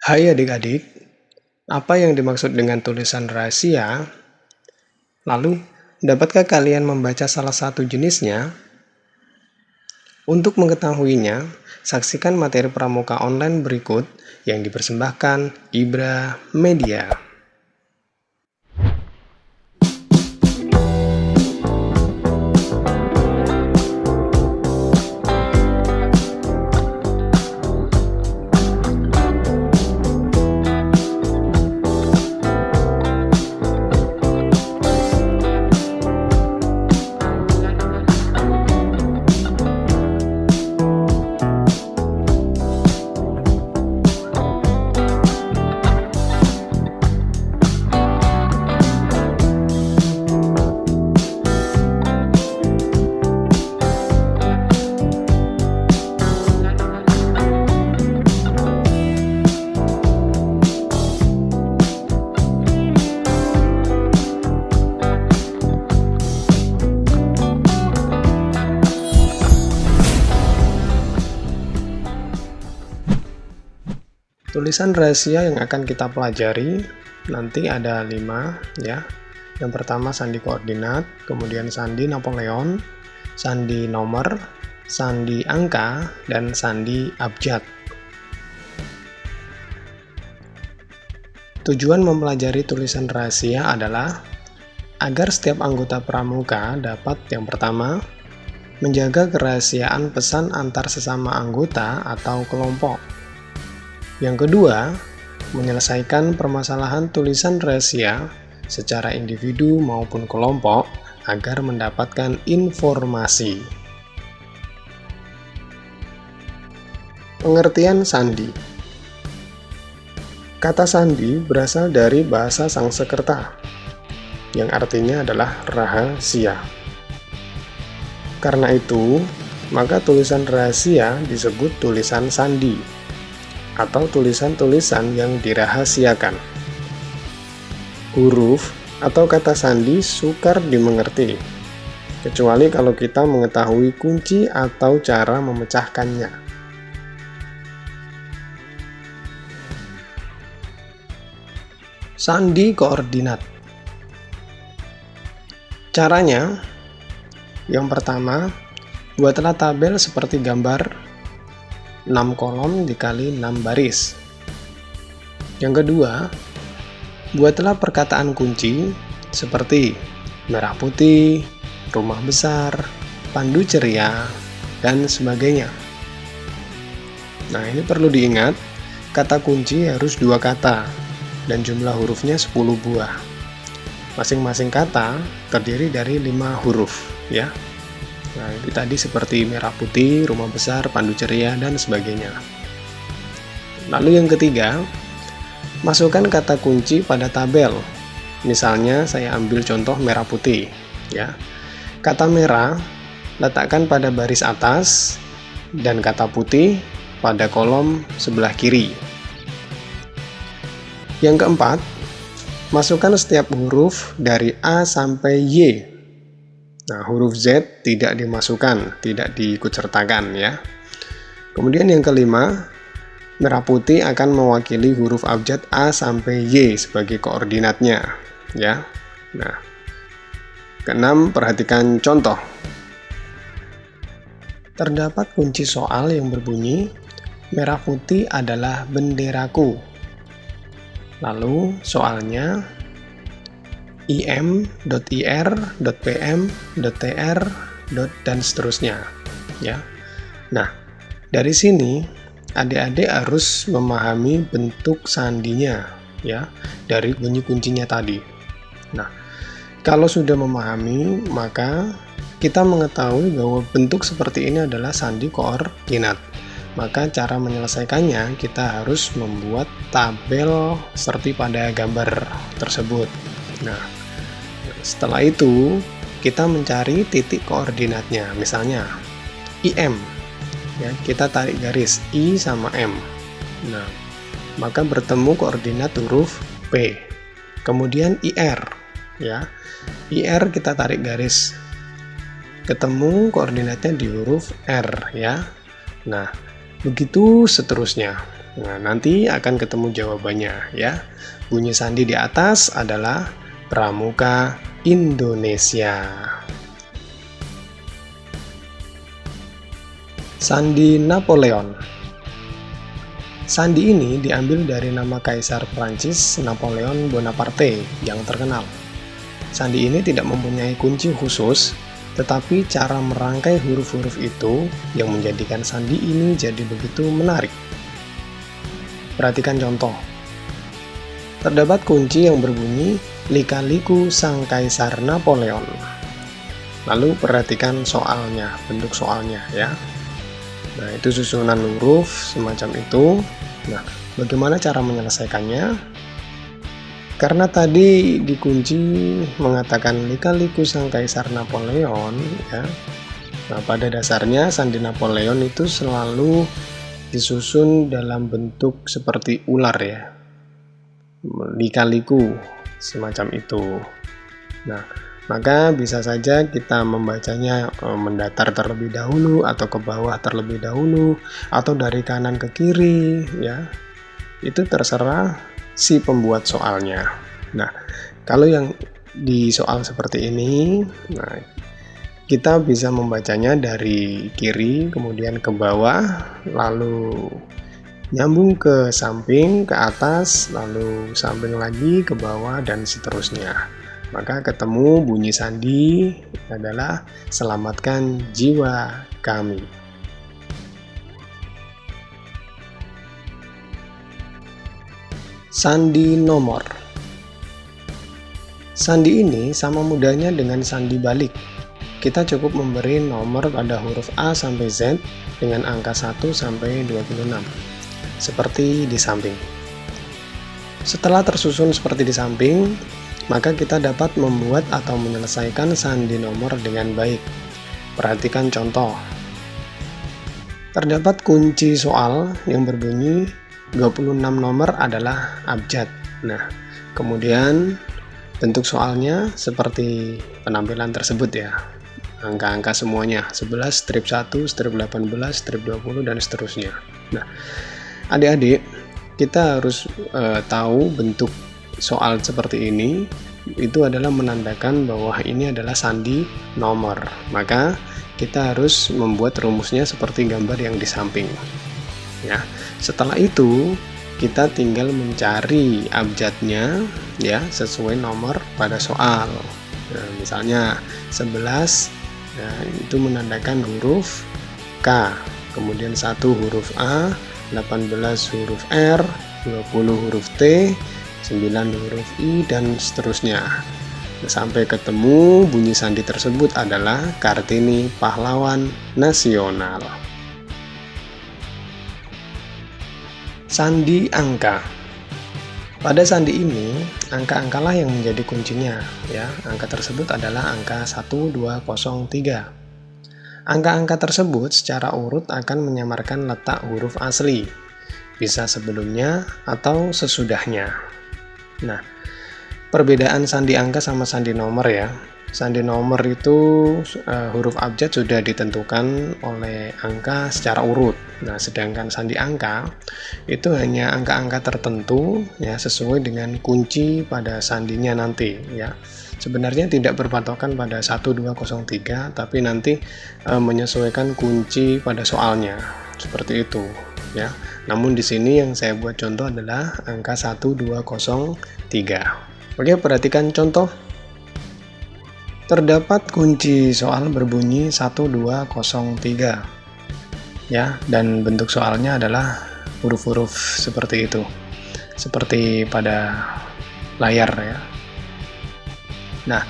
Hai adik-adik, apa yang dimaksud dengan tulisan rahasia? Lalu, dapatkah kalian membaca salah satu jenisnya? Untuk mengetahuinya, saksikan materi pramuka online berikut yang dipersembahkan Ibra Media. Tulisan rahasia yang akan kita pelajari nanti ada 5 ya. Yang pertama sandi koordinat, kemudian sandi Napoleon, sandi nomor, sandi angka, dan sandi abjad. Tujuan mempelajari tulisan rahasia adalah agar setiap anggota pramuka dapat yang pertama menjaga kerahasiaan pesan antar sesama anggota atau kelompok. Yang kedua, menyelesaikan permasalahan tulisan rahasia secara individu maupun kelompok agar mendapatkan informasi. Pengertian sandi. Kata sandi berasal dari bahasa Sangsekerta, yang artinya adalah rahasia. Karena itu, maka tulisan rahasia disebut tulisan sandi, atau tulisan-tulisan yang dirahasiakan. Huruf atau kata sandi sukar dimengerti, kecuali kalau kita mengetahui kunci atau cara memecahkannya. Sandi koordinat. Caranya, yang pertama, buatlah tabel seperti gambar 6 kolom dikali 6 baris. Yang kedua, buatlah perkataan kunci seperti merah putih, rumah besar, pandu ceria, dan sebagainya. Nah, ini perlu diingat, kata kunci harus 2 kata, dan jumlah hurufnya 10 buah. Masing-masing kata terdiri dari 5 huruf, ya. Nah, ini tadi seperti merah putih, rumah besar, pandu ceria, dan sebagainya. Lalu yang ketiga, masukkan kata kunci pada tabel. Misalnya, saya ambil contoh merah putih. Ya. Kata merah, letakkan pada baris atas, dan kata putih pada kolom sebelah kiri. Yang keempat, masukkan setiap huruf dari A sampai Y. Nah, huruf Z tidak dimasukkan, tidak diikutsertakan ya. Kemudian yang kelima, merah putih akan mewakili huruf abjad A sampai Y sebagai koordinatnya ya. Nah, keenam, perhatikan contoh. Terdapat kunci soal yang berbunyi, merah putih adalah benderaku. Lalu soalnya im.ir.pm.tr. dan seterusnya ya. Nah, dari sini adik-adik harus memahami bentuk sandinya ya, dari bunyi kuncinya tadi. Nah, kalau sudah memahami, maka kita mengetahui bahwa bentuk seperti ini adalah sandi koordinat. Maka cara menyelesaikannya, kita harus membuat tabel seperti pada gambar tersebut. Nah, setelah itu kita mencari titik koordinatnya, misalnya IM ya, kita tarik garis I sama M. Nah, maka bertemu koordinat huruf P. Kemudian IR ya, IR kita tarik garis, ketemu koordinatnya di huruf R ya. Nah, begitu seterusnya. Nah, nanti akan ketemu jawabannya ya. Bunyi sandi di atas adalah Pramuka Indonesia. Sandi Napoleon. Sandi ini diambil dari nama Kaisar Prancis Napoleon Bonaparte yang terkenal. Sandi ini tidak mempunyai kunci khusus, tetapi cara merangkai huruf-huruf itu yang menjadikan sandi ini jadi begitu menarik. Perhatikan contoh. Terdapat kunci yang berbunyi Lika-liku sang Kaisar Napoleon. Lalu perhatikan soalnya, bentuk soalnya ya. Nah, itu susunan huruf semacam itu. Nah, bagaimana cara menyelesaikannya? Karena tadi dikunci mengatakan Lika-liku sang Kaisar Napoleon ya. Nah, pada dasarnya sandi Napoleon itu selalu disusun dalam bentuk seperti ular ya. Lika-liku semacam itu. Nah, maka bisa saja kita membacanya mendatar terlebih dahulu atau ke bawah terlebih dahulu atau dari kanan ke kiri ya. Itu terserah si pembuat soalnya. Nah, kalau yang di soal seperti ini, nah kita bisa membacanya dari kiri kemudian ke bawah, lalu nyambung ke samping, ke atas, lalu samping lagi ke bawah dan seterusnya. Maka ketemu bunyi sandi adalah selamatkan jiwa kami. Sandi nomor. Sandi ini sama mudahnya dengan sandi balik. Kita cukup memberi nomor pada huruf A sampai Z dengan angka 1 sampai 26, seperti di samping. Setelah tersusun seperti di samping, maka kita dapat membuat atau menyelesaikan sandi nomor dengan baik. Perhatikan contoh. Terdapat kunci soal yang berbunyi 26 nomor adalah abjad. Nah, kemudian bentuk soalnya seperti penampilan tersebut ya. Angka-angka semuanya, 11, strip 1, strip 18, strip 20, dan seterusnya. Nah, adik-adik, kita harus tahu bentuk soal seperti ini, itu adalah menandakan bahwa ini adalah sandi nomor. Maka, kita harus membuat rumusnya seperti gambar yang di samping. Ya, setelah itu kita tinggal mencari abjadnya ya sesuai nomor pada soal. Nah, misalnya 11 ya, itu menandakan huruf K, kemudian 1 huruf A, 18 huruf R, 20 huruf T, 9 huruf I, dan seterusnya. Sampai ketemu bunyi sandi tersebut adalah Kartini Pahlawan Nasional. Sandi angka. Pada sandi ini, angka-angkalah yang menjadi kuncinya ya. Angka tersebut adalah angka 1203. Angka-angka tersebut secara urut akan menyamarkan letak huruf asli, bisa sebelumnya atau sesudahnya. Nah, perbedaan sandi angka sama sandi nomor ya. Sandi nomor itu huruf abjad sudah ditentukan oleh angka secara urut. Nah, sedangkan sandi angka itu hanya angka-angka tertentu ya sesuai dengan kunci pada sandinya nanti ya. Sebenarnya tidak berpatokan pada 1203, tapi nanti menyesuaikan kunci pada soalnya. Seperti itu ya. Namun di sini yang saya buat contoh adalah angka 1203. Oke, perhatikan contoh. Terdapat kunci soal berbunyi 1203 ya, dan bentuk soalnya adalah huruf-huruf seperti itu, seperti pada layar ya. Nah,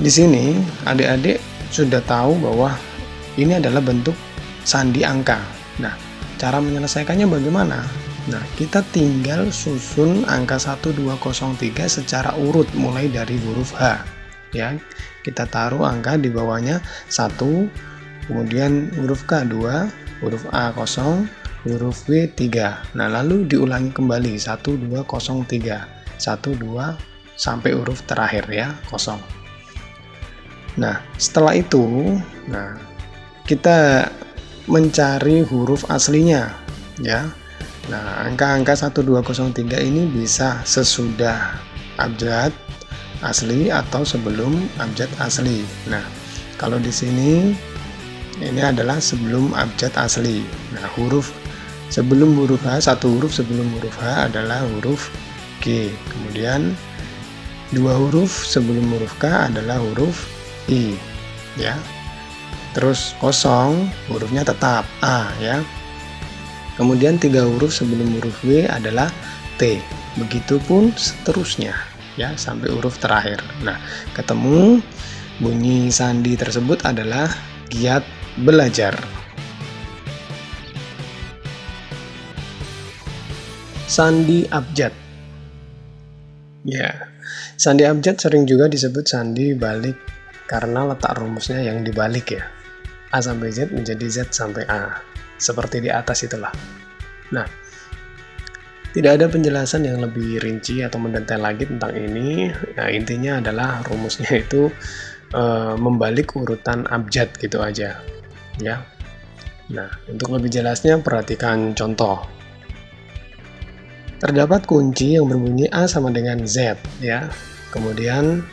di sini adik-adik sudah tahu bahwa ini adalah bentuk sandi angka. Nah, cara menyelesaikannya bagaimana? Nah, kita tinggal susun angka 1203 secara urut mulai dari huruf H ya. Kita taruh angka di bawahnya 1, kemudian huruf K 2, huruf A 0, huruf W 3. Nah, lalu diulangi kembali 1203, 12 sampai huruf terakhir ya, 0. Nah, setelah itu, nah kita mencari huruf aslinya ya. Nah, angka-angka 1203 ini bisa sesudah abjad asli atau sebelum abjad asli. Nah, kalau di sini ini adalah sebelum abjad asli. Nah, huruf sebelum huruf H, satu huruf sebelum huruf H adalah huruf G. Kemudian dua huruf sebelum huruf K adalah huruf I, ya. Terus kosong hurufnya tetap A, ya. Kemudian tiga huruf sebelum huruf W adalah T. Begitupun seterusnya, ya, sampai huruf terakhir. Nah, ketemu bunyi sandi tersebut adalah giat belajar. Sandi abjad. Ya, sandi abjad sering juga disebut sandi balik karena letak rumusnya yang dibalik, ya. A sampai Z menjadi Z sampai A. Seperti di atas itulah. Nah, tidak ada penjelasan yang lebih rinci atau mendetail lagi tentang ini. Nah, intinya adalah rumusnya itu membalik urutan abjad gitu aja, ya. Nah, untuk lebih jelasnya perhatikan contoh. Terdapat kunci yang berbunyi A sama dengan Z, ya. Kemudian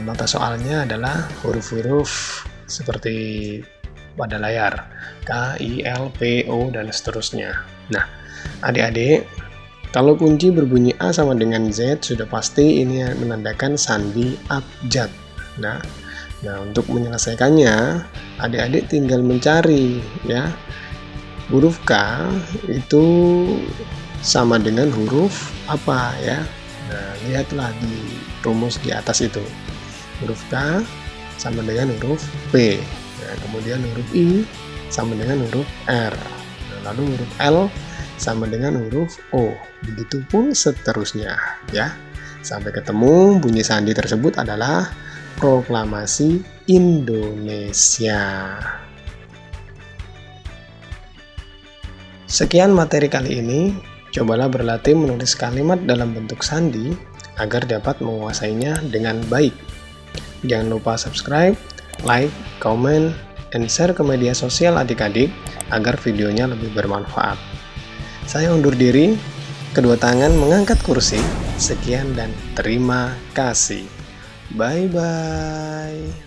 mata soalnya adalah huruf-huruf seperti pada layar, K, I, L, P, O, dan seterusnya. Nah, adik-adik, kalau kunci berbunyi A sama dengan Z, sudah pasti ini menandakan sandi abjad. Nah, untuk menyelesaikannya, adik-adik tinggal mencari, ya, huruf K itu sama dengan huruf apa, ya. Nah, lihatlah di rumus di atas itu. Huruf K sama dengan huruf P. Nah, kemudian huruf I sama dengan huruf R. Nah, lalu huruf L sama dengan huruf O. Begitupun seterusnya, ya. Sampai ketemu bunyi sandi tersebut adalah proklamasi Indonesia. Sekian materi kali ini. Cobalah berlatih menulis kalimat dalam bentuk sandi agar dapat menguasainya dengan baik. Jangan lupa subscribe, like, comment, dan share ke media sosial adik-adik agar videonya lebih bermanfaat. Saya undur diri, kedua tangan mengangkat kursi. Sekian dan terima kasih. Bye-bye.